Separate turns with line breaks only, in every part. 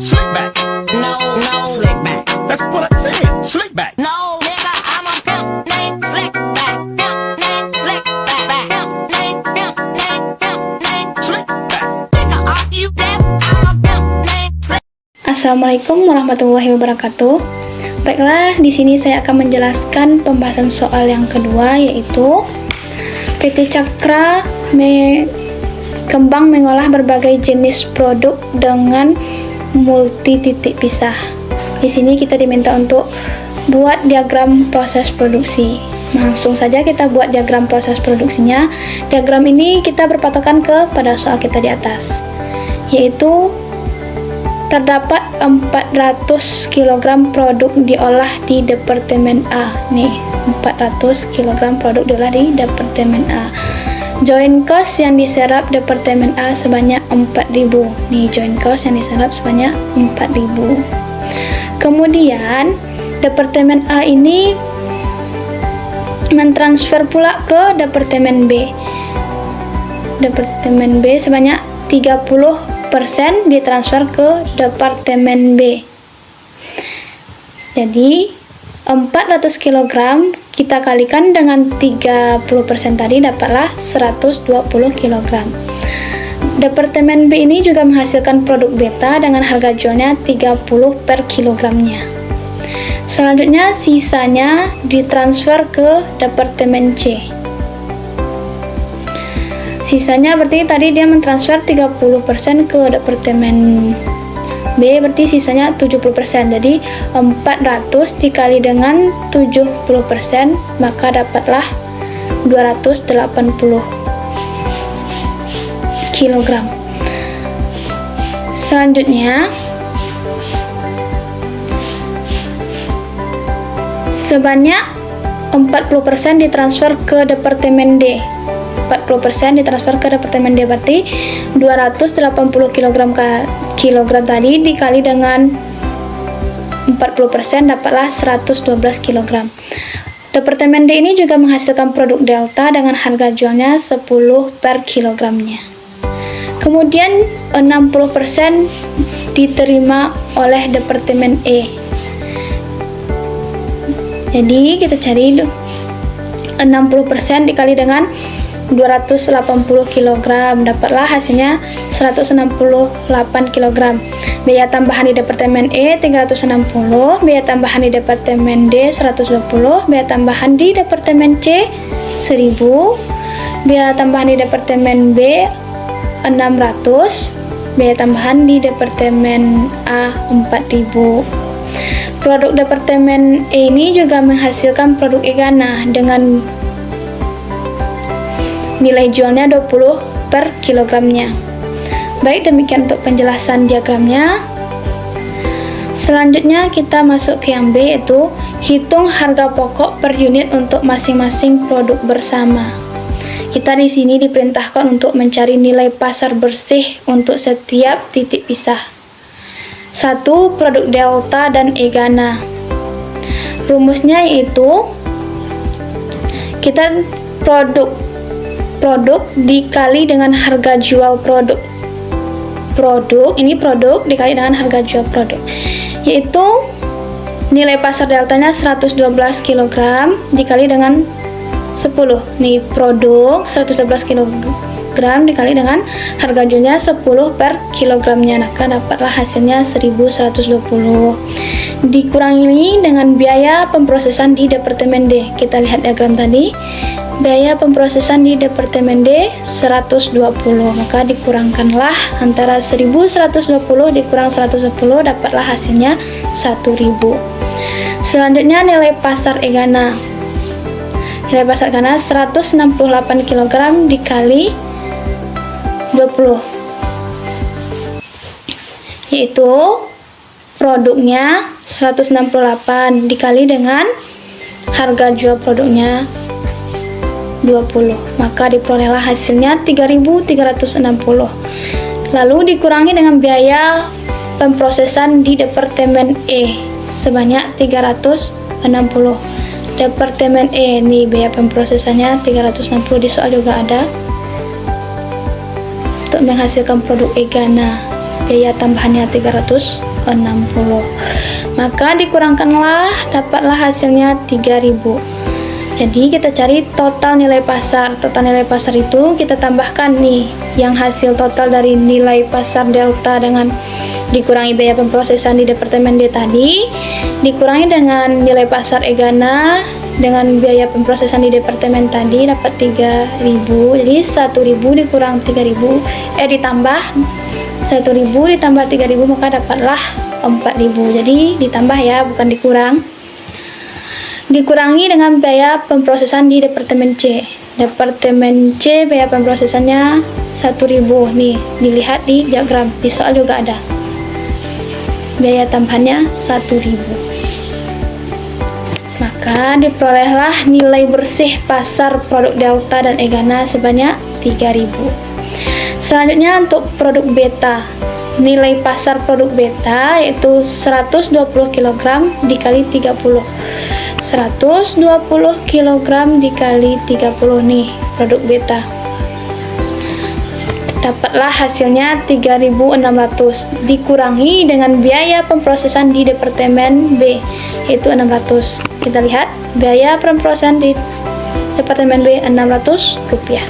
Slick back.
No, slick back.
That's what I said. Slick back.
No, nigga, I'm a pimp named Slick back. Pimp named Slick back. Pimp named
Slick back.
Nigga, are you deaf? I'm a pimp named Slick.
Assalamualaikum warahmatullahi wabarakatuh. Baiklah, di sini saya akan menjelaskan pembahasan soal yang kedua, yaitu PT Cakra kembang mengolah berbagai jenis produk dengan multi titik pisah. Di sini kita diminta untuk buat diagram proses produksi. Langsung saja kita buat diagram proses produksinya. Diagram ini kita berpatokan kepada soal kita di atas, yaitu terdapat 400 kg produk diolah di Departemen A. Nih, 400 kg produk diolah di Departemen A. Joint cost yang diserap Departemen A sebanyak 4.000. Nih, joint cost yang diserap sebanyak 4.000. Kemudian, Departemen A ini mentransfer pula ke Departemen B. Departemen B sebanyak 30% ditransfer ke Departemen B. Jadi 400 kg kita kalikan dengan 30% tadi, dapatlah 120 kg. Departemen B ini juga menghasilkan produk beta dengan harga jualnya 30 per kilogramnya. Selanjutnya sisanya ditransfer ke Departemen C. Sisanya berarti tadi dia mentransfer 30% ke Departemen B, berarti sisanya 70%. Jadi 400 dikali dengan 70%, maka dapatlah 280 kg. Selanjutnya sebanyak 40% ditransfer ke Departemen D. 40% ditransfer ke Departemen D, berarti 280 kg tadi dikali dengan 40%, dapatlah 112 kg. Departemen D ini juga menghasilkan produk delta dengan harga jualnya 10 per kilogramnya. Kemudian 60% diterima oleh Departemen E. Jadi kita cari 60% dikali dengan 280 kg, dapatlah hasilnya 168 kg. Biaya tambahan di Departemen E 360, biaya tambahan di Departemen D 120, biaya tambahan di Departemen C 1000, biaya tambahan di Departemen B 600, biaya tambahan di Departemen A 4000. Produk Departemen E ini juga menghasilkan produk Egana dengan nilai jualnya 20 per kilogramnya. Baik, demikian untuk penjelasan diagramnya. Selanjutnya kita masuk ke yang B, yaitu hitung harga pokok per unit untuk masing-masing produk bersama. Kita di sini diperintahkan untuk mencari nilai pasar bersih untuk setiap titik pisah. 1. Produk delta dan Egana. Rumusnya yaitu kita produk dikali dengan harga jual produk. Ini produk dikali dengan harga jual produk, yaitu nilai pasar deltanya 112 kg dikali dengan 10. Nih, produk 112 kg dikali dengan harga jualnya 10 per kilogramnya, maka dapatlah hasilnya 1120. Dikurangi dengan biaya pemprosesan di Departemen D. Kita lihat diagram tadi. Biaya pemprosesan di Departemen D 120, maka dikurangkanlah antara 1120 dikurang 110, dapatlah hasilnya 1000. Selanjutnya nilai pasar Egana. Nilai pasar Egana 168 kg dikali 20, yaitu produknya 168 dikali dengan harga jual produknya 20, maka diperolehlah hasilnya 3.360. Lalu dikurangi dengan biaya pemprosesan di Departemen E sebanyak 360. Departemen E ini biaya pemprosesannya 360, di soal juga ada, untuk menghasilkan produk Egana. biaya tambahannya 360. Maka dikurangkanlah, dapatlah hasilnya 3000. Jadi kita cari total nilai pasar. Total nilai pasar itu kita tambahkan nih yang hasil total dari nilai pasar delta dengan dikurangi biaya pemrosesan di departemen D tadi, dikurangi dengan nilai pasar Egana dengan biaya pemrosesan di departemen tadi, dapat 3000. Jadi 1000 dikurang 3000 ditambah 1000 ditambah 3000, maka dapatlah 4000. Jadi ditambah ya, bukan dikurang. Dikurangi dengan biaya pemrosesan di departemen C. Departemen C biaya pemrosesannya 1000. Nih, dilihat di diagram, di soal juga ada. Biaya tambahannya 1000. Maka diperolehlah nilai bersih pasar produk delta dan Egana sebanyak 3000. Selanjutnya untuk produk beta. Nilai pasar produk beta yaitu 120 kg dikali 30. 120 kg dikali 30 nih produk beta. Dapatlah hasilnya 3600 dikurangi dengan biaya pemrosesan di departemen B yaitu 600. Kita lihat biaya pemrosesan di departemen B 600 rupiah.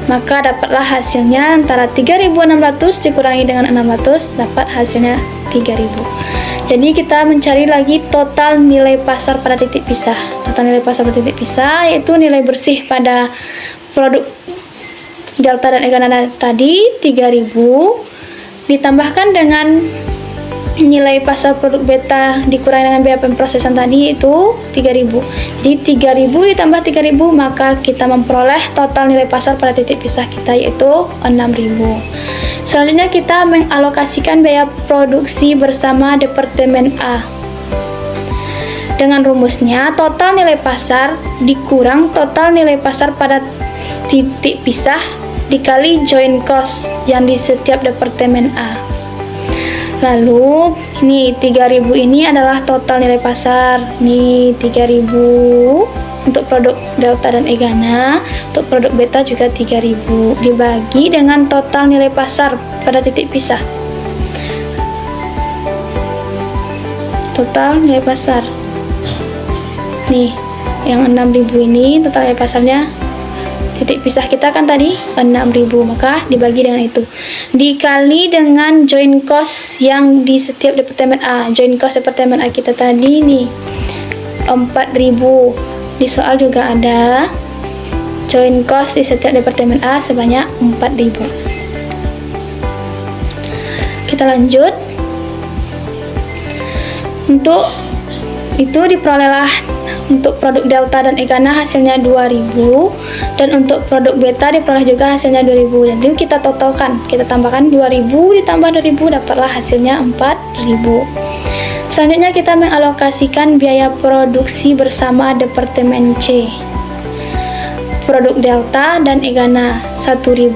Maka dapatlah hasilnya antara 3600 dikurangi dengan 600, dapat hasilnya 3000. Jadi kita mencari lagi total nilai pasar pada titik pisah. Total nilai pasar pada titik pisah yaitu nilai bersih pada produk delta dan Egana tadi 3000 ditambahkan dengan nilai pasar produk beta dikurangi dengan biaya pemrosesan tadi itu 3000. Jadi 3000 ditambah 3000, maka kita memperoleh total nilai pasar pada titik pisah kita yaitu 6000. Selanjutnya kita mengalokasikan biaya produksi bersama departemen A. Dengan rumusnya total nilai pasar dikurang total nilai pasar pada titik pisah dikali joint cost yang di setiap departemen A. Lalu ini 3000 ini adalah total nilai pasar. Nih 3000 untuk produk delta dan Egana, untuk produk beta juga 3000 dibagi dengan total nilai pasar pada titik pisah. Total nilai pasar. Nih yang 6000 ini total nilai pasarnya. Titik pisah kita kan tadi 6000, maka dibagi dengan itu dikali dengan joint cost yang di setiap departemen A. Joint cost departemen A kita tadi nih 4000. Di soal juga ada joint cost di setiap departemen A sebanyak 4000. Kita lanjut. Untuk itu diperolehlah untuk produk delta dan Egana hasilnya 2000 dan untuk produk beta diperoleh juga hasilnya 2000. Jadi kita totalkan, kita tambahkan 2000 ditambah 2000, dapatlah hasilnya 4000. Selanjutnya kita mengalokasikan biaya produksi bersama departemen C. Produk delta dan Egana 1000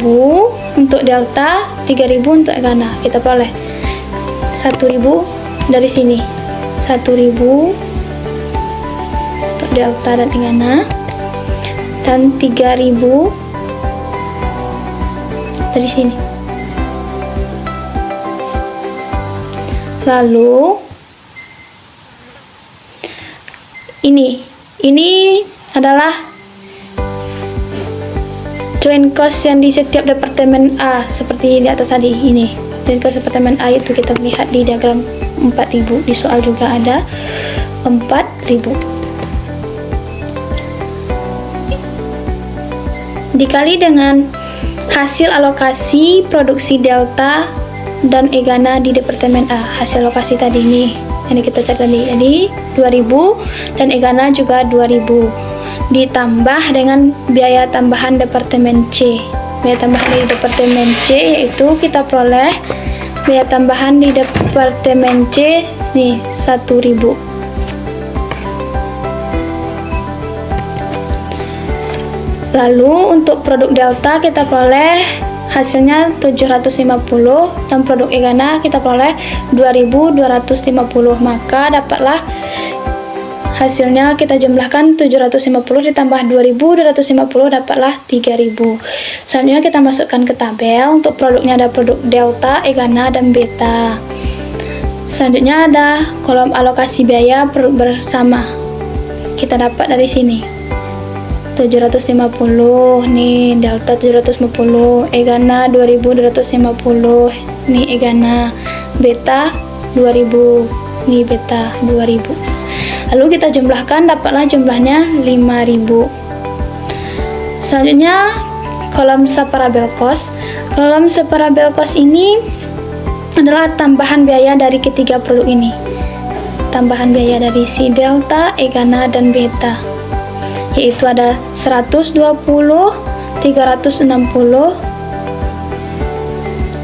untuk delta, 3000 untuk Egana. Kita peroleh 1000 dari sini, 1000 delta dan Egana, dan 3000 dari sini. Lalu ini adalah joint cost yang di setiap departemen A seperti di atas tadi. Ini joint cost departemen A itu kita lihat di diagram 4000. Di soal juga ada 4000. Dikali dengan hasil alokasi produksi delta dan Egana di departemen A. Hasil alokasi tadi nih ini kita cari tadi, jadi 2000 dan Egana juga 2000 ditambah dengan biaya tambahan departemen C. Biaya tambahan di departemen C yaitu kita peroleh biaya tambahan di departemen C nih 1000. Lalu untuk produk delta kita peroleh hasilnya 750 dan produk Egana kita peroleh 2250, maka dapatlah hasilnya kita jumlahkan 750 ditambah 2250 dapatlah 3000. Selanjutnya kita masukkan ke tabel. Untuk produknya ada produk delta, E, gamma, dan beta. Selanjutnya ada kolom alokasi biaya produk bersama. Kita dapat dari sini 750 nih delta 750, E gamma 2250 nih E gamma, beta 2000 nih beta 2000. Lalu kita jumlahkan, dapatlah jumlahnya 5000. Selanjutnya kolom separable cost. Kolom separable cost ini adalah tambahan biaya dari ketiga produk ini. Tambahan biaya dari si delta, E gamma, dan beta, yaitu ada 120, 360,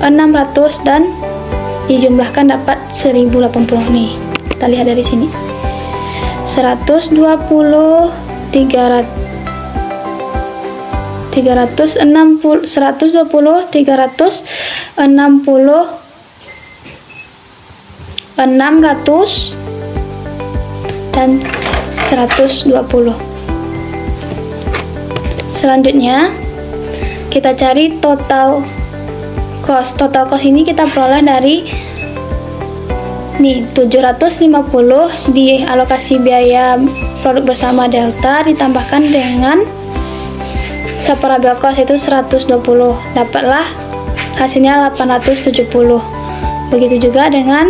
600, dan dijumlahkan dapat 1080 nih. Kita lihat dari sini 120, 360, 360, 600, dan 120. Selanjutnya kita cari total cost. Total cost ini kita peroleh dari nih 750 di alokasi biaya produk bersama delta ditambahkan dengan separable cost itu 120, dapatlah hasilnya 870. Begitu juga dengan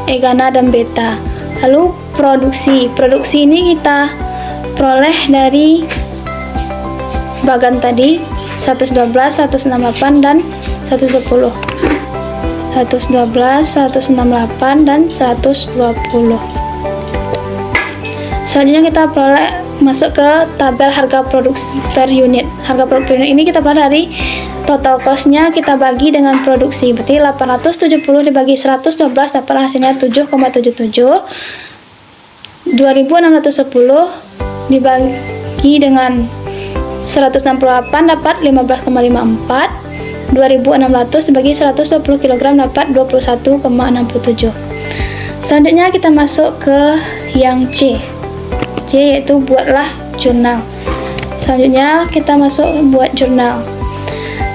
E gamma dan beta. Lalu produksi ini kita peroleh dari bagan tadi 112, 168, dan 120. 112, 168, dan 120. Selanjutnya kita peroleh masuk ke tabel harga produksi per unit. Harga produk per unit ini kita peroleh dari total cost-nya kita bagi dengan produksi. Berarti 870 dibagi 112 dapat hasilnya 7,77. 2610 dibagi dengan 168 dapat 15,54. 2600 dibagi 120 kg dapat 21,67. Selanjutnya kita masuk ke yang C yaitu buatlah jurnal. Selanjutnya kita masuk buat jurnal.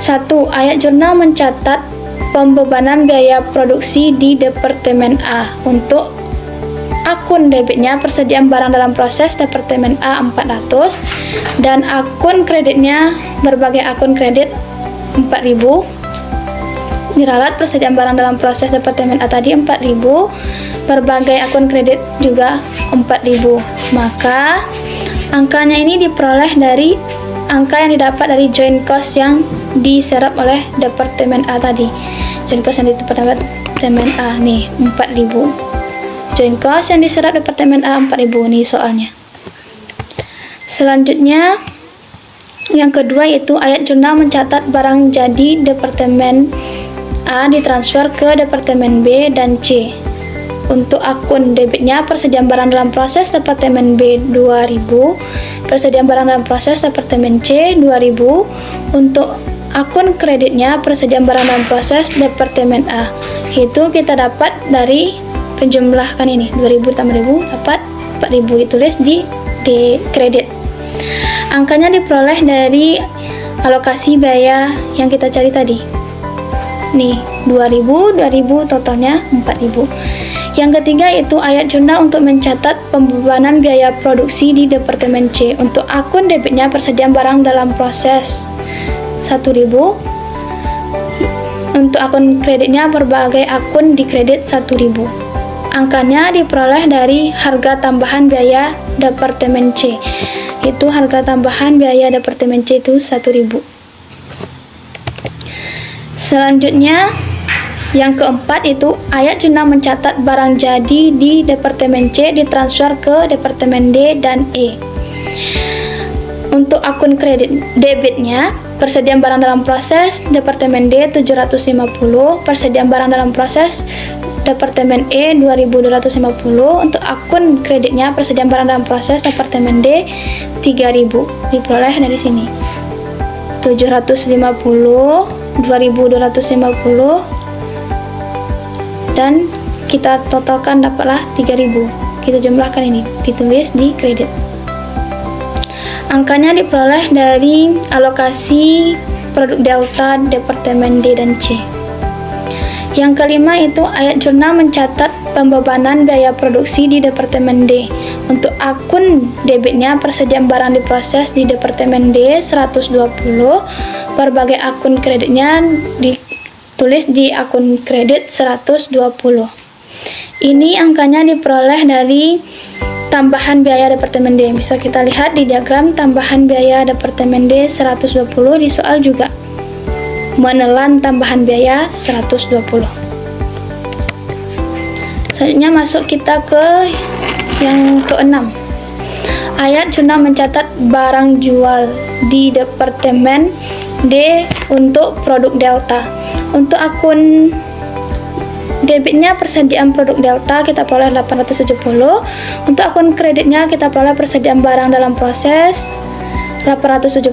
1. Ayat jurnal mencatat pembebanan biaya produksi di Departemen A. Untuk akun debitnya persediaan barang dalam proses Departemen A 400 dan akun kreditnya berbagai akun kredit 4000. Diralat persediaan barang dalam proses Departemen A tadi 4000, berbagai akun kredit juga 4000. Maka angkanya ini diperoleh dari angka yang didapat dari joint cost yang diserap oleh Departemen A tadi. Joint cost yang di Departemen A nih 4000. Joint cost yang diserap Departemen A 4000 nih soalnya. Selanjutnya yang kedua yaitu ayat jurnal mencatat barang jadi Departemen A ditransfer ke Departemen B dan C. Untuk akun debitnya persediaan barang dalam proses Departemen B 2000, persediaan barang dalam proses Departemen C 2000. Untuk akun kreditnya persediaan barang dalam proses Departemen A. Itu kita dapat dari penjumlahkan ini 2000 tambah 1000 dapat 4000 ditulis di kredit. Angkanya diperoleh dari alokasi biaya yang kita cari tadi. Nih, 2000 totalnya 4000. Yang ketiga itu ayat jurnal untuk mencatat pembebanan biaya produksi di Departemen C. Untuk akun debitnya persediaan barang dalam proses 1000. Untuk akun kreditnya berbagai akun di kredit 1000. Angkanya diperoleh dari harga tambahan biaya Departemen C. Itu harga tambahan biaya Departemen C itu 1000. Selanjutnya yang keempat itu ayat jurnal mencatat barang jadi di Departemen C ditransfer ke Departemen D dan E. Untuk akun kredit debitnya persediaan barang dalam proses Departemen D 750, persediaan barang dalam proses Departemen E 2250. Untuk akun kreditnya persediaan barang dalam proses Departemen D 3000. Diperoleh dari sini 750, 2250, dan kita totalkan dapatlah 3000. kita jumlahkan ini, ditulis di kredit. Angkanya diperoleh dari alokasi produk delta Departemen D dan C. Yang kelima itu ayat jurnal mencatat pembebanan biaya produksi di Departemen D. Untuk akun debitnya persediaan barang diproses di Departemen D 120, berbagai akun kreditnya ditulis di akun kredit 120. Ini angkanya diperoleh dari tambahan biaya Departemen D. Bisa kita lihat di diagram tambahan biaya Departemen D 120, di soal juga menelan tambahan biaya 120. Selanjutnya masuk kita ke yang keenam. Ayat jurnal mencatat barang jual di Departemen D untuk produk delta. Untuk akun debitnya persediaan produk delta kita peroleh 870. Untuk akun kreditnya kita peroleh persediaan barang dalam proses 870.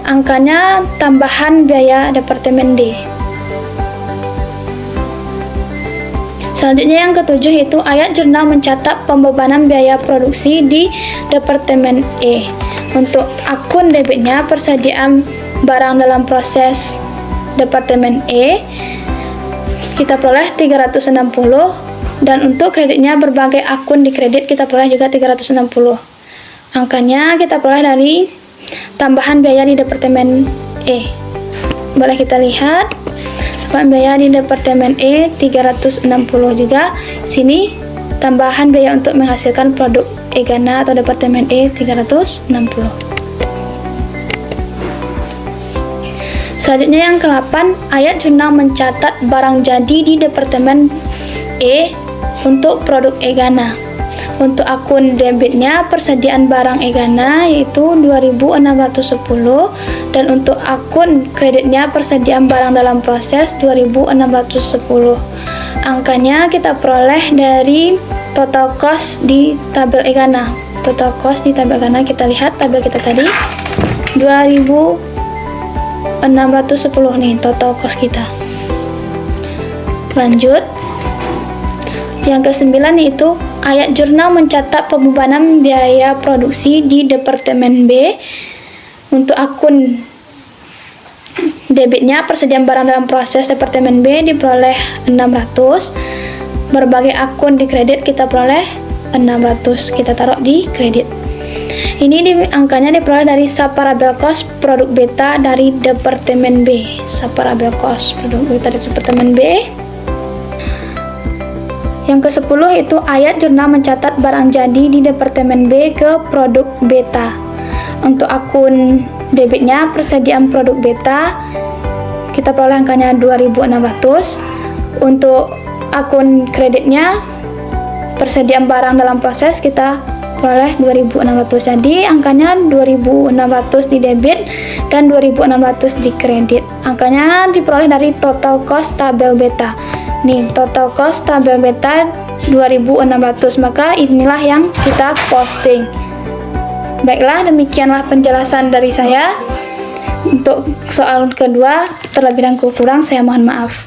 Angkanya tambahan biaya Departemen D. Selanjutnya yang ketujuh itu ayat jurnal mencatat pembebanan biaya produksi di Departemen E. Untuk akun debitnya persediaan barang dalam proses Departemen E kita peroleh 360, dan untuk kreditnya berbagai akun di kredit kita peroleh juga 360. Angkanya kita peroleh dari tambahan biaya di Departemen E. Boleh kita lihat tambahan biaya di Departemen E 360 juga. Sini tambahan biaya untuk menghasilkan produk Egana atau Departemen E 360. Selanjutnya yang ke-8, ayat jurnal mencatat barang jadi di Departemen E untuk produk Egana. Untuk akun debitnya persediaan barang Egana yaitu 2.610, dan untuk akun kreditnya persediaan barang dalam proses 2.610. Angkanya kita peroleh dari total cost di tabel Egana. Total cost di tabel Egana, kita lihat tabel kita tadi 2.610 nih total cost kita. Lanjut yang ke-9 yaitu ayat jurnal mencatat pembebanan biaya produksi di Departemen B. Untuk akun debitnya persediaan barang dalam proses Departemen B diperoleh 600. Berbagai akun di kredit kita peroleh 600, kita taruh di kredit. Ini angkanya diperoleh dari Saparabel Cost produk beta dari Departemen B. Saparabel Cost produk beta dari Departemen B. Yang ke-10 itu ayat jurnal mencatat barang jadi di Departemen B ke produk beta. Untuk akun debitnya persediaan produk beta kita peroleh angkanya 2.600. Untuk akun kreditnya persediaan barang dalam proses kita peroleh 2.600. Jadi angkanya 2.600 di debit dan 2.600 di kredit. Angkanya diperoleh dari total cost tabel beta. Nih, total cost tabel beta 2.600, maka inilah yang kita posting. Baiklah, demikianlah penjelasan dari saya. Untuk soal kedua, terlebih dan kurang saya mohon maaf.